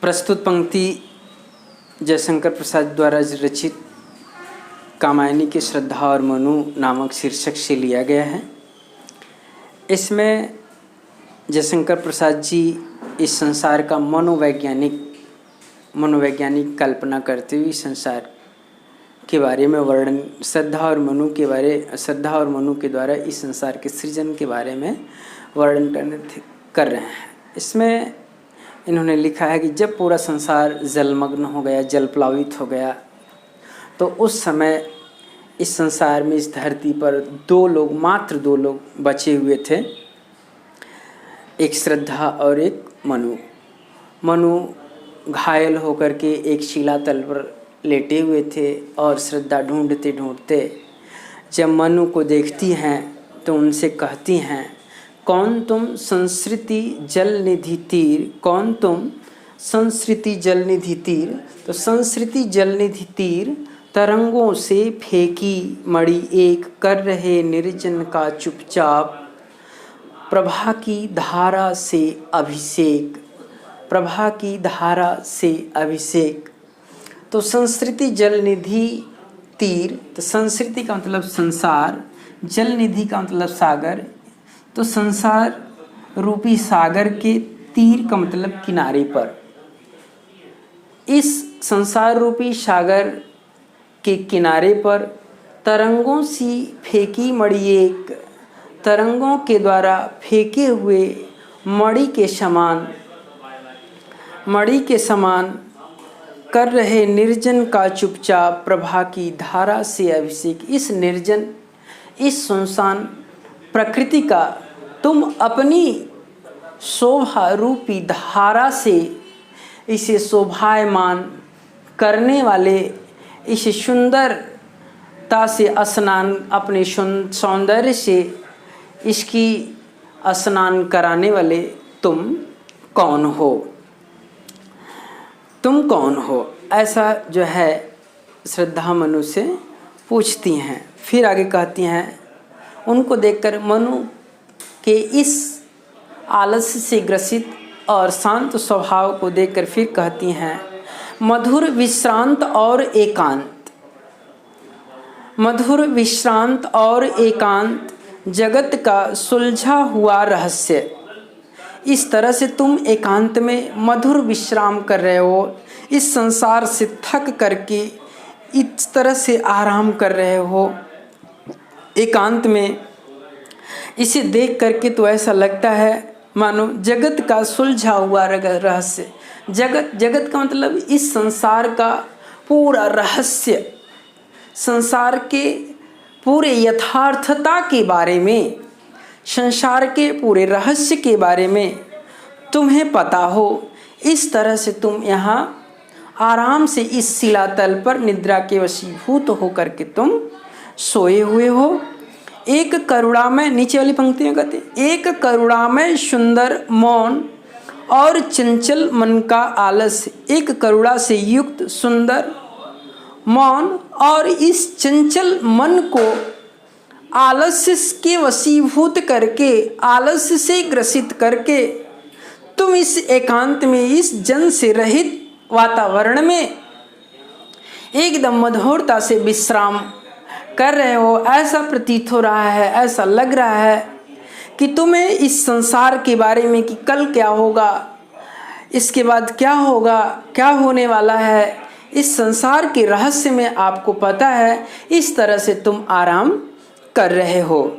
प्रस्तुत पंक्ति जयशंकर प्रसाद द्वारा रचित कामायनी की श्रद्धा और मनु नामक शीर्षक से लिया गया है। इसमें जयशंकर प्रसाद जी इस संसार का मनोवैज्ञानिक कल्पना करते हुए संसार के बारे में वर्णन श्रद्धा और मनु के द्वारा इस संसार के सृजन के बारे में वर्णन कर रहे हैं। इसमें इन्होंने लिखा है कि जब पूरा संसार जलमग्न हो गया, जल प्लावित हो गया, तो उस समय इस संसार में, इस धरती पर मात्र दो लोग बचे हुए थे, एक श्रद्धा और एक मनु। मनु घायल होकर के एक शिलातल पर लेटे हुए थे और श्रद्धा ढूंढते ढूंढते जब मनु को देखती हैं तो उनसे कहती हैं, कौन तुम संस्कृति जल निधि तीर, कौन तुम संस्कृति जल निधि तीर। तो संस्कृति जल निधि तीर तरंगों से फेंकी मणि एक, कर रहे निर्जन का चुपचाप प्रभा की धारा से अभिषेक, प्रभा की धारा से अभिषेक। तो संस्कृति जल निधि तीर, तो संस्कृति का मतलब संसार, जल निधि का मतलब सागर। तो संसार रूपी सागर के तीर का मतलब किनारे पर, इस संसार रूपी सागर के किनारे पर तरंगों सी फेंकी मणि एक, तरंगों के द्वारा फेंके हुए मणि के समान कर रहे निर्जन का चुपचाप प्रभा की धारा से अभिषेक। इस निर्जन, इस सुनसान प्रकृति का तुम अपनी शोभा रूपी धारा से इसे शोभायमान करने वाले, इस सुंदरता से स्नान, अपने सौंदर्य से इसकी स्नान कराने वाले तुम कौन हो, तुम कौन हो, ऐसा जो है श्रद्धा मनु से पूछती हैं। फिर आगे कहती हैं, उनको देखकर मनु के इस आलस्य से ग्रसित और शांत स्वभाव को देखकर फिर कहती हैं, मधुर विश्रांत और एकांत, मधुर विश्रांत और एकांत जगत का सुलझा हुआ रहस्य। इस तरह से तुम एकांत में मधुर विश्राम कर रहे हो, इस संसार से थक करके इस तरह से आराम कर रहे हो एकांत में। इसे देख करके तो ऐसा लगता है मानो जगत का सुलझा हुआ रहस्य। जगत का मतलब इस संसार का पूरा रहस्य, संसार के पूरे यथार्थता के बारे में, संसार के पूरे रहस्य के बारे में तुम्हें पता हो। इस तरह से तुम यहाँ आराम से इस शिलातल पर निद्रा के वशीभूत होकर के तुम सोए हुए हो। एक करुणामय, नीचे वाली पंक्ति में कहते, एक करुणामय सुंदर मौन और चंचल मन का आलस्य। एक करुणा से युक्त सुंदर मौन और इस चंचल मन को आलस्य के वशीभूत करके, आलस्य से ग्रसित करके तुम इस एकांत में, इस जन से रहित वातावरण में एकदम मधुरता से विश्राम कर रहे हो। ऐसा प्रतीत हो रहा है, ऐसा लग रहा है कि तुम्हें इस संसार के बारे में कि कल क्या होगा, इसके बाद क्या होगा, क्या होने वाला है, इस संसार के रहस्य में आपको पता है। इस तरह से तुम आराम कर रहे हो।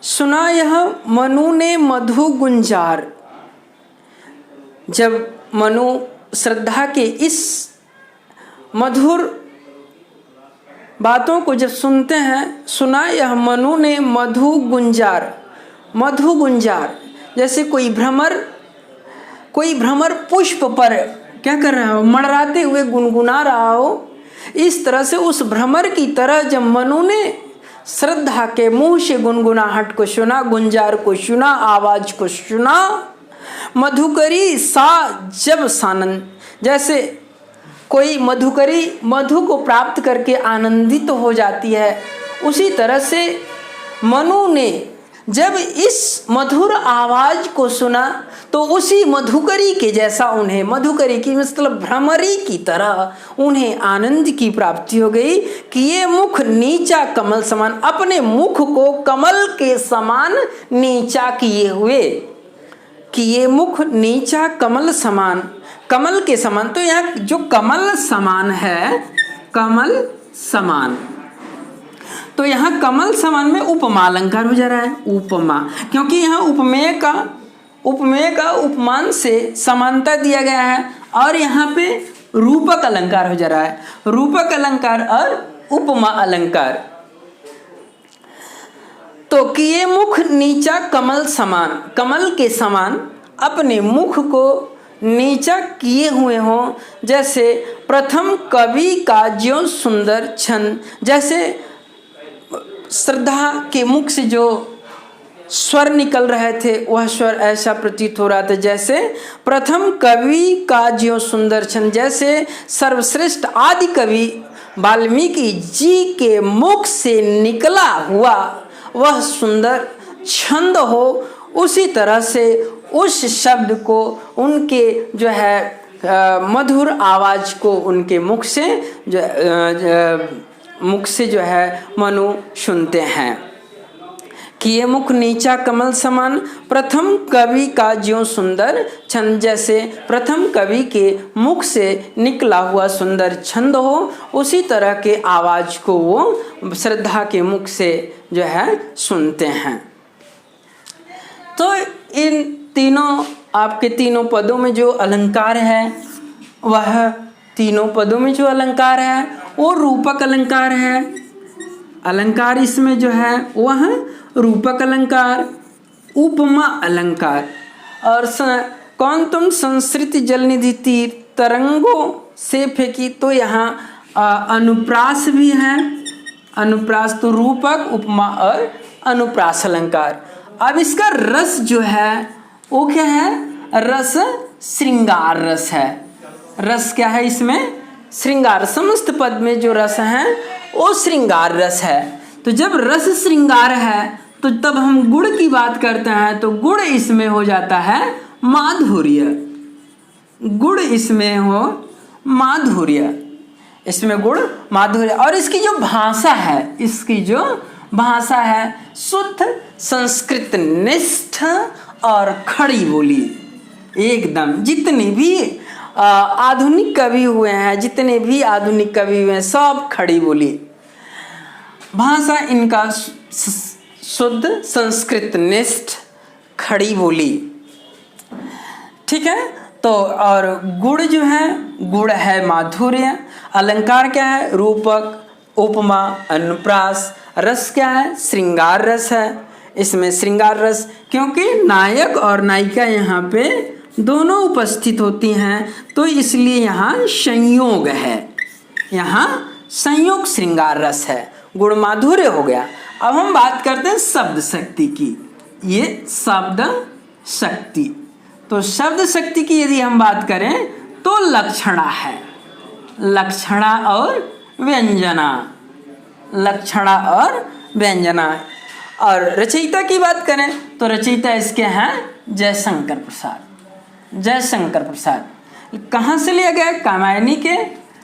सुना यह मनु ने मधु गुंजार। जब मनु श्रद्धा के इस मधुर बातों को जब सुनते हैं, सुना यह मनु ने मधु गुंजार। मधु गुंजार जैसे कोई भ्रमर पुष्प पर क्या कर रहा हो, मड़राते हुए गुनगुना रहा हो। इस तरह से उस भ्रमर की तरह जब मनु ने श्रद्धा के मुंह से गुनगुनाहट को सुना, गुंजार को सुना, आवाज को सुना, मधुकरी सा जब सानन, जैसे कोई मधुकरी मधु को प्राप्त करके आनंदित हो जाती है, उसी तरह से मनु ने जब इस मधुर आवाज को सुना तो उसी मधुकरी के जैसा उन्हें, मधुकरी की मतलब भ्रमरी की तरह उन्हें आनंद की प्राप्ति हो गई कि ये मुख नीचा कमल समान, अपने मुख को कमल के समान नीचा किए हुए, कि ये मुख नीचा कमल समान, कमल के समान। तो यहाँ जो कमल समान है, कमल समान, तो यहाँ कमल समान में उपमा अलंकार हो जा रहा है, उपमा, क्योंकि यहाँ उपमेय का उपमान से समानता दिया गया है और यहाँ पे रूपक अलंकार हो जा रहा है, रूपक अलंकार और उपमा अलंकार। तो कि ये मुख नीचा कमल समान, कमल के समान अपने मुख को नीचा किए हुए हों, जैसे प्रथम कवि का ज्यों सुंदर छंद, जैसे श्रद्धा के मुख से जो स्वर निकल रहे थे वह स्वर ऐसा प्रतीत हो रहा था जैसे प्रथम कवि का ज्यों सुंदर छंद, जैसे सर्वश्रेष्ठ आदि कवि वाल्मीकि जी के मुख से निकला हुआ वह सुंदर छंद हो, उसी तरह से उस शब्द को, उनके जो है मधुर आवाज को उनके मुख से जो है मनु सुनते हैं कि ये मुख नीचा कमल समान, प्रथम कवि का ज्यों सुंदर छंद, जैसे प्रथम कवि के मुख से निकला हुआ सुंदर छंद हो, उसी तरह के आवाज को वो श्रद्धा के मुख से जो है सुनते हैं। तो इन तीनों, आपके तीनों पदों में जो अलंकार है, वह तीनों पदों में जो अलंकार है वो रूपक अलंकार है। अलंकार इसमें जो है वह रूपक अलंकार, उपमा अलंकार। और कौन तुम संस्कृति जलनिधि तीर तरंगों से फेंकी, तो यहाँ अनुप्रास भी है, अनुप्रास तो रूपक, उपमा और अनुप्रास अलंकार। अब इसका रस जो है वो क्या है, रस श्रृंगार रस है। रस क्या है इसमें, श्रृंगार, समस्त पद में जो रस है वो श्रृंगार रस है। तो जब रस श्रृंगार है तो तब हम गुण की बात करते हैं, तो गुण इसमें हो जाता है माधुर्य, गुण इसमें हो माधुर्य, इसमें गुण माधुर्य। और इसकी जो भाषा है, इसकी जो भाषा है शुद्ध संस्कृत निष्ठ और खड़ी बोली एकदम। जितने भी आधुनिक कवि हुए हैं, जितने भी आधुनिक कवि हुए हैं, सब खड़ी बोली भाषा इनका, शुद्ध संस्कृत निष्ठ खड़ी बोली, ठीक है। तो और गुण जो है, गुण है माधुर्य, अलंकार क्या है, रूपक, उपमा, अनुप्रास, रस क्या है, श्रृंगार रस है। इसमें श्रृंगार रस क्योंकि नायक और नायिका यहाँ पे दोनों उपस्थित होती हैं, तो इसलिए यहाँ संयोग है, यहाँ संयोग श्रृंगार रस है, गुण माधुर्य हो गया। अब हम बात करते हैं शब्द शक्ति की, ये शब्द शक्ति। तो शब्द शक्ति की यदि हम बात करें तो लक्षणा है, लक्षणा और व्यंजना, लक्षणा और व्यंजना। और रचयिता की बात करें तो रचयिता इसके हैं जयशंकर प्रसाद, जयशंकर प्रसाद। कहाँ से लिया गया, कामायनी के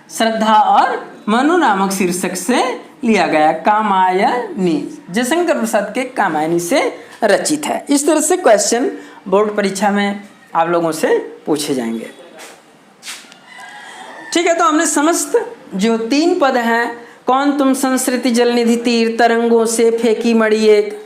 श्रद्धा और मनु नामक शीर्षक से लिया गया, कामायनी, जयशंकर प्रसाद के कामायनी से रचित है। इस तरह से क्वेश्चन बोर्ड परीक्षा में आप लोगों से पूछे जाएंगे, ठीक है। तो हमने समस्त जो 3 पद हैं, कौन तुम संस्कृति जलनिधि तीर तरंगों से फेंकी मणि एक,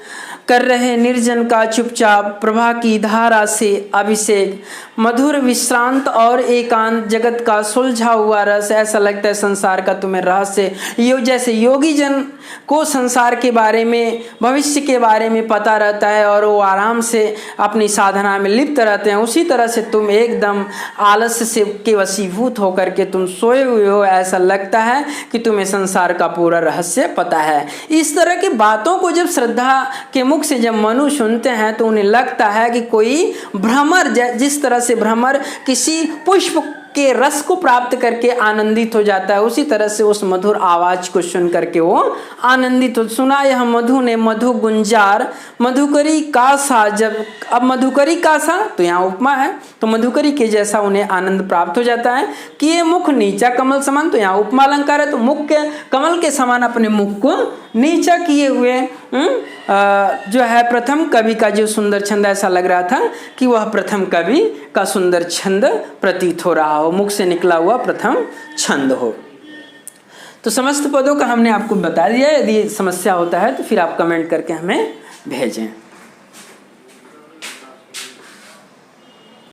कर रहे निर्जन का चुपचाप प्रभा की धारा से अभिषेक, मधुर विश्रांत और एकांत जगत का सुलझा हुआ रस, ऐसा लगता है संसार का तुम्हें रहस्य। जैसे योगी जन को संसार के बारे में, भविष्य के बारे में पता रहता है और वो आराम से अपनी साधना में लिप्त रहते हैं, उसी तरह से तुम एकदम आलस्य से के वशीभूत होकर के तुम सोए हुए हो, ऐसा लगता है कि तुम्हें संसार का पूरा रहस्य पता है। इस तरह की बातों को जब श्रद्धा के मुख से जब मनु सुनते हैं तो उन्हें लगता है कि कोई भ्रमर, जिस तरह से भ्रमर किसी पुष्प के रस को प्राप्त करके आनंदित हो जाता है, उसी तरह से उस मधुर आवाज को सुन करके वो आनंदित हो। सुना यह मधु ने मधु गुंजार, मधुकरी का सा, जब अब मधुकरी का सा तो यहाँ उपमा है, तो मधुकरी के जैसा उन्हें आनंद प्राप्त हो जाता है। कि ये मुख नीचा कमल समान, तो यहाँ उपमा अलंकार है, तो मुख के कमल के समान अपने मुख को नीचा किए हुए जो है प्रथम कवि का जो सुंदर छंद, ऐसा लग रहा था कि वह प्रथम कवि का सुंदर छंद प्रतीत हो रहा हो, मुख से निकला हुआ प्रथम छंद हो। तो समस्त पदों का हमने आपको बता दिया। यदि समस्या होता है तो फिर आप कमेंट करके हमें भेजें।